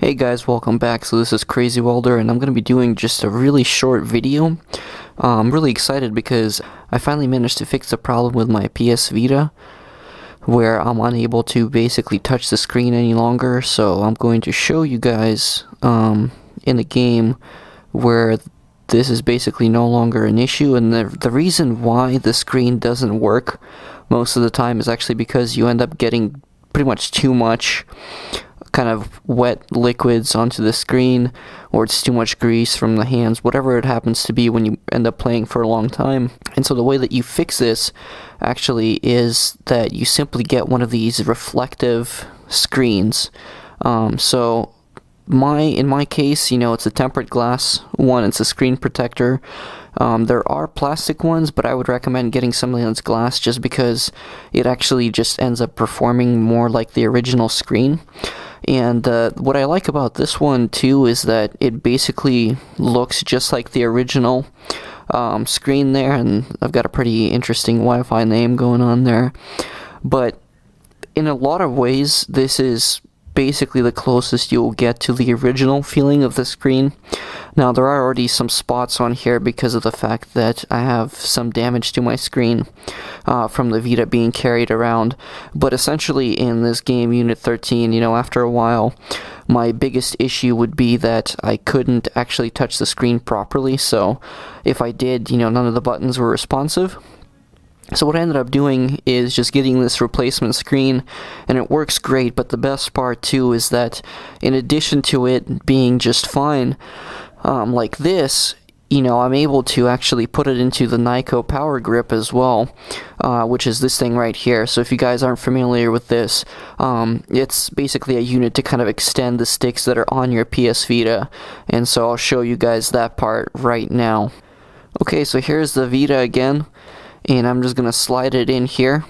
Hey guys, welcome back. So this is Crazy Welder, and I'm going to be doing just a really short video. I'm really excited because I finally managed to fix the problem with my psvita, where I'm unable to basically touch the screen any longer. So I'm going to show you guys in a game where this is basically no longer an issue, and the reason why the screen doesn't work most of the time is actually because you end up getting pretty much too much kind of wet liquids onto the screen, or it's too much grease from the hands, whatever it happens to be when you end up playing for a long time. And so the way that you fix this actually is that you simply get one of these reflective screens. So in my case, it's a tempered glass one. It's a screen protector. There are plastic ones, but I would recommend getting something that's glass just because it actually just ends up performing more like the original screen. And what I like about this one too is that it basically looks just like the original screen there, and I've got a pretty interesting Wi-Fi name going on there. But in a lot of ways, this is basically the closest you'll get to the original feeling of the screen. Now, there are already some spots on here because of the fact that I have some damage to my screen from the Vita being carried around. But essentially in this game, Unit 13, after a while, my biggest issue would be that I couldn't actually touch the screen properly. So if I did, none of the buttons were responsive. So what I ended up doing is just getting this replacement screen, and it works great. But the best part too is that in addition to it being just fine, like this, I'm able to actually put it into the Nyko power grip as well, which is this thing right here. So if you guys aren't familiar with this, it's basically a unit to kind of extend the sticks that are on your psvita, and so I'll show you guys that part right now. Okay, so here's the Vita again, and I'm just gonna slide it in here,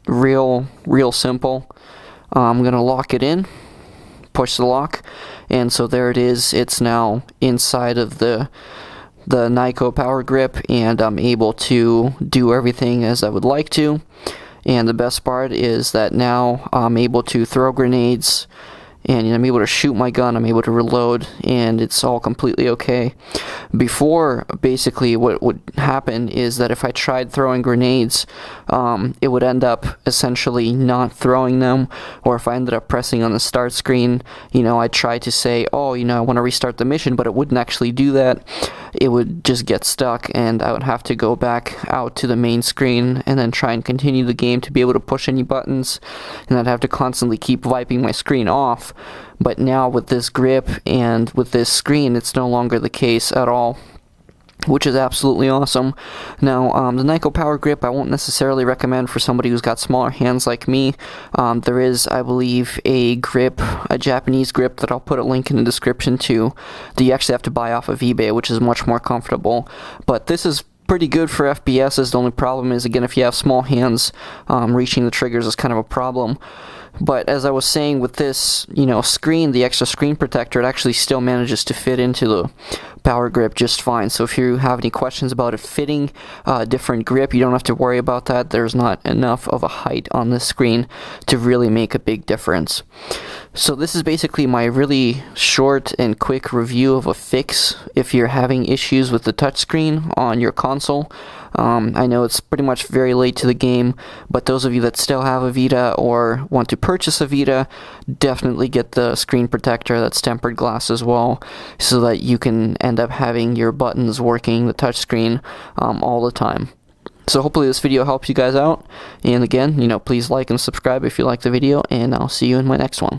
real simple. I'm gonna lock it in, push the lock, and so there it is. It's now inside of the Nyko power grip, and I'm able to do everything as I would like to. And the best part is that now I'm able to throw grenades, and I'm able to shoot my gun, I'm able to reload, and it's all completely okay. Before, basically what would happen is that if I tried throwing grenades, it would end up essentially not throwing them, or if I ended up pressing on the start screen, I'd try to say, oh, I want to restart the mission, but it wouldn't actually do that. It would just get stuck, and I would have to go back out to the main screen and then try and continue the game to be able to push any buttons, and I'd have to constantly keep wiping my screen off. But now with this grip and with this screen, it's no longer the case at all, which is absolutely awesome. Now, the Nyko power grip I won't necessarily recommend for somebody who's got smaller hands like me. There is, I believe, a Japanese grip that I'll put a link in the description to, that you actually have to buy off of eBay, which is much more comfortable. But this is pretty good for FPSs. The only problem is, again, if you have small hands, reaching the triggers is kind of a problem. But as I was saying, with this, screen, the extra screen protector, it actually still manages to fit into the power grip just fine. So if you have any questions about it fitting a different grip, you don't have to worry about that. There's not enough of a height on this screen to really make a big difference. So this is basically my really short and quick review of a fix if you're having issues with the touchscreen on your console. I know it's pretty much very late to the game, but those of you that still have a Vita or want to purchase a Vita, definitely get the screen protector that's tempered glass as well, so that you can end up having your buttons working, the touchscreen, all the time. So hopefully this video helps you guys out, and again, please like and subscribe if you like the video, and I'll see you in my next one.